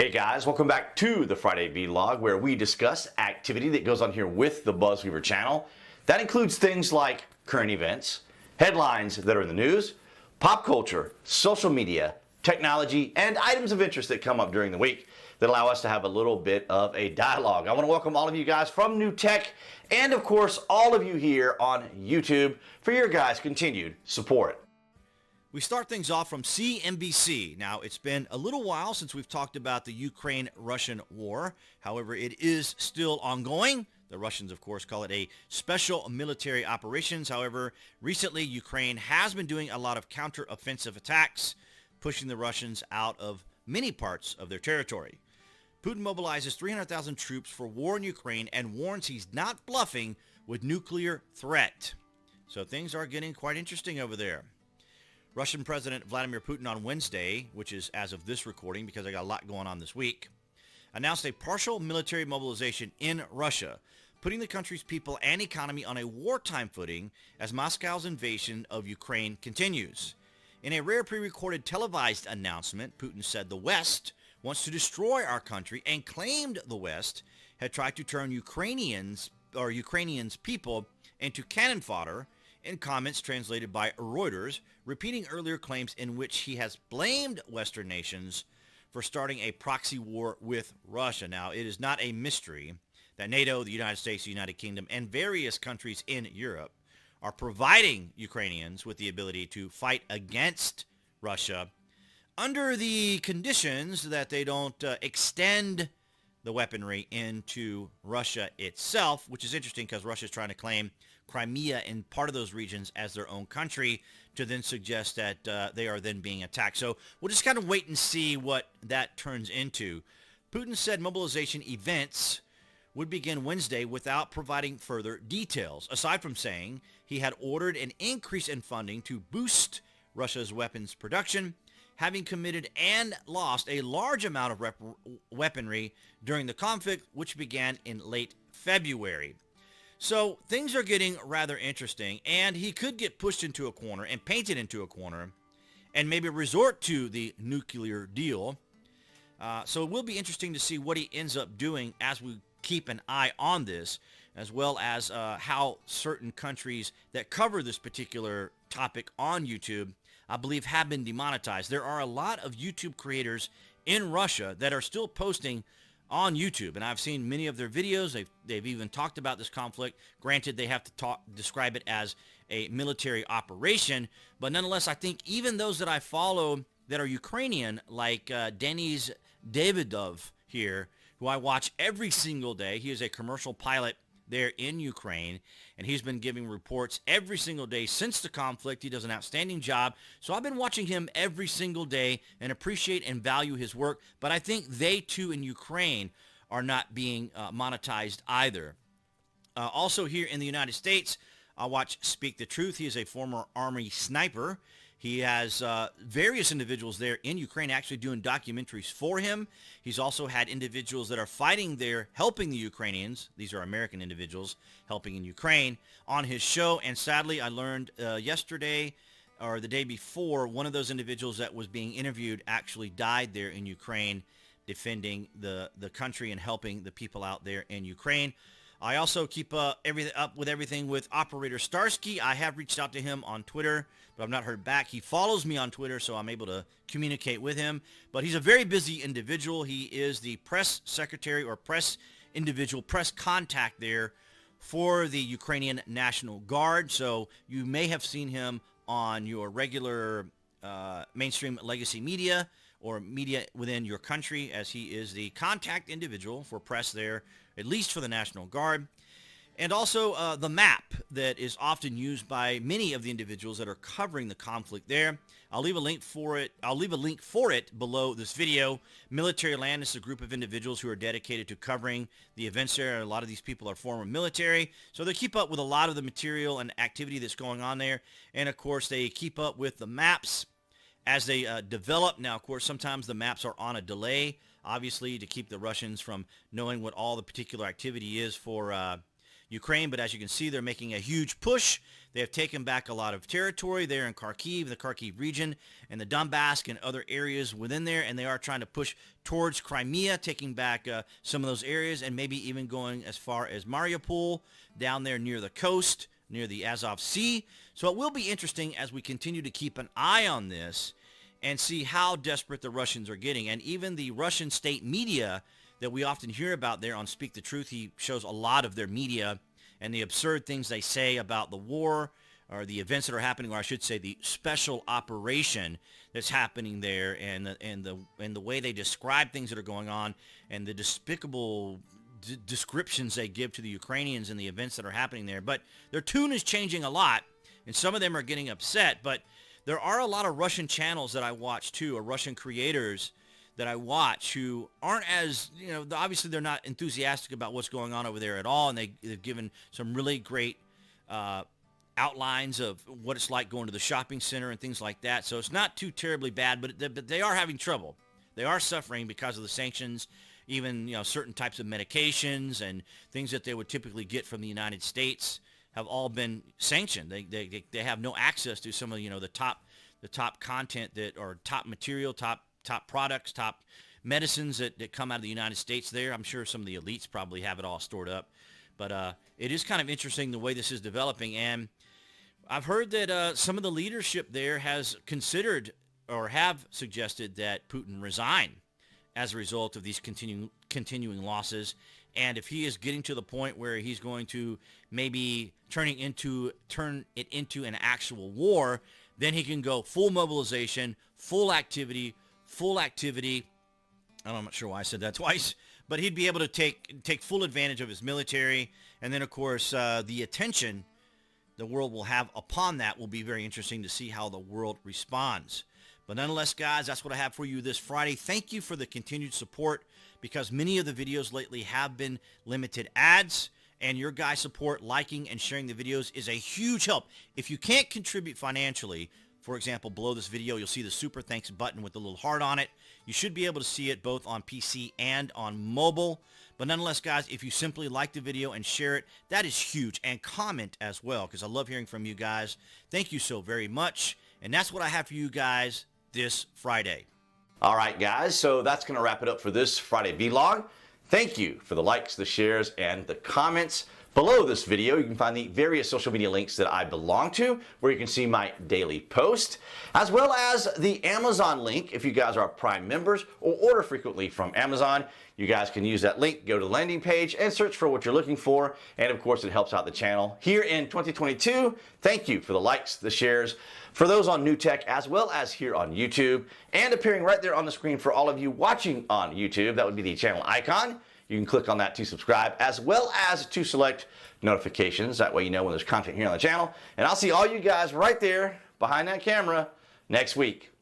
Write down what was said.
Hey guys, welcome back to the Friday Vlog, where we discuss activity that goes on here with the BuzWeaver channel. That includes things like current events, headlines that are in the news, pop culture, social media, technology, and items of interest that come up during the week that allow us to have a little bit of a dialogue. I want to welcome all of you guys from New Tech and, of course, all of you here on YouTube for your guys' continued support. We start things off from CNBC. Now, it's been a little while since we've talked about the Ukraine-Russian war. However, it is still ongoing. The Russians, of course, call it a special military operations. However, recently, Ukraine has been doing a lot of counter-offensive attacks, pushing the Russians out of many parts of their territory. Putin mobilizes 300,000 troops for war in Ukraine and warns he's not bluffing with nuclear threat. So things are getting quite interesting over there. Russian President Vladimir Putin on Wednesday, which is as of this recording because I got a lot going on this week, announced a partial military mobilization in Russia, putting the country's people and economy on a wartime footing as Moscow's invasion of Ukraine continues. In a rare pre-recorded televised announcement, Putin said the West wants to destroy our country and claimed the West had tried to turn Ukrainians people into cannon fodder in comments translated by Reuters, repeating earlier claims in which he has blamed Western nations for starting a proxy war with Russia. Now, it is not a mystery that NATO, the United States, the United Kingdom, and various countries in Europe are providing Ukrainians with the ability to fight against Russia under the conditions that they don't extend the weaponry into Russia itself, which is interesting because Russia is trying to claim Crimea and part of those regions as their own country to then suggest that they are then being attacked. So we'll just kind of wait and see what that turns into. Putin said mobilization events would begin Wednesday without providing further details, aside from saying he had ordered an increase in funding to boost Russia's weapons production, having committed and lost a large amount of weaponry during the conflict, which began in late February. So things are getting rather interesting, and he could get pushed into a corner and painted into a corner and maybe resort to the nuclear deal. So it will be interesting to see what he ends up doing as we keep an eye on this, as well as how certain countries that cover this particular topic on YouTube, I believe, have been demonetized. There are a lot of YouTube creators in Russia that are still posting on YouTube, and I've seen many of their videos. They've even talked about this conflict. Granted, they have to describe it as a military operation, but nonetheless, I think even those that I follow that are Ukrainian, like Denis Davidov here, who I watch every single day. He is a commercial pilot there in Ukraine, and he's been giving reports every single day since the conflict. He does an outstanding job, so I've been watching him every single day and appreciate and value his work, but I think they too in Ukraine are not being monetized either. Also here in the United States, I watch Speak the Truth. He is a former Army sniper. He has various individuals there in Ukraine actually doing documentaries for him. He's also had individuals that are fighting there, helping the Ukrainians. These are American individuals helping in Ukraine on his show. And sadly, I learned yesterday or the day before, one of those individuals that was being interviewed actually died there in Ukraine, defending the country and helping the people out there in Ukraine. I also keep up with everything with Operator Starsky. I have reached out to him on Twitter, but I've not heard back. He follows me on Twitter, so I'm able to communicate with him. But he's a very busy individual. He is the press secretary or press contact there for the Ukrainian National Guard. So you may have seen him on your regular mainstream legacy media or media within your country, as he is the contact individual for press there, at least for the National Guard. And also the map that is often used by many of the individuals that are covering the conflict there. I'll leave a link for it below this video. Military Land is a group of individuals who are dedicated to covering the events there. A lot of these people are former military, so they keep up with a lot of the material and activity that's going on there. And of course, they keep up with the maps as they develop. Now, of course, sometimes the maps are on a delay, obviously, to keep the Russians from knowing what all the particular activity is for Ukraine, but as you can see, they're making a huge push. They have taken back a lot of territory there in Kharkiv, the Kharkiv region, and the Donbass and other areas within there, and they are trying to push towards Crimea, taking back some of those areas, and maybe even going as far as Mariupol, down there near the coast, near the Azov Sea. So it will be interesting as we continue to keep an eye on this and see how desperate the Russians are getting. And even the Russian state media that we often hear about there on Speak the Truth, he shows a lot of their media and the absurd things they say about the war or the events that are happening, or I should say the special operation that's happening there, and the way they describe things that are going on, and the despicable descriptions they give to the Ukrainians and the events that are happening there. But their tune is changing a lot, and some of them are getting upset. But there are a lot of Russian channels that I watch too, or Russian creators that I watch who aren't as, obviously they're not enthusiastic about what's going on over there at all, and they've given some really great outlines of what it's like going to the shopping center and things like that. So it's not too terribly bad, but they are having trouble. They are suffering because of the sanctions. Even certain types of medications and things that they would typically get from the United States have all been sanctioned. They have no access to some of the top content that, or top material, top products, top medicines that come out of the United States there. I'm sure some of the elites probably have it all stored up. But it is kind of interesting the way this is developing. And I've heard that some of the leadership there has considered or have suggested that Putin resign as a result of these continuing losses. And if he is getting to the point where he's going to maybe turn it into an actual war, then he can go full mobilization, full activity. I'm not sure why I said that twice, but he'd be able to take full advantage of his military. And then, of course, the attention the world will have upon that will be very interesting to see how the world responds. But nonetheless, guys, that's what I have for you this Friday. Thank you for the continued support, because many of the videos lately have been limited ads, and your guys' support, liking, and sharing the videos is a huge help. If you can't contribute financially, for example, below this video, you'll see the super thanks button with the little heart on it. You should be able to see it both on PC and on mobile. But nonetheless, guys, if you simply like the video and share it, that is huge. And comment as well, because I love hearing from you guys. Thank you so very much. And that's what I have for you guys this Friday. All right, guys, so that's going to wrap it up for this Friday vlog. Thank you for the likes, the shares, and the comments. Below this video, you can find the various social media links that I belong to, where you can see my daily post, as well as the Amazon link if you guys are Prime members or order frequently from Amazon. You guys can use that link, go to the landing page, and search for what you're looking for. And of course, it helps out the channel here in 2022. Thank you for the likes, the shares, for those on New Tech, as well as here on YouTube, and appearing right there on the screen for all of you watching on YouTube. That would be the channel icon. You can click on that to subscribe, as well as to select notifications. That way you know when there's content here on the channel. And I'll see all you guys right there behind that camera next week.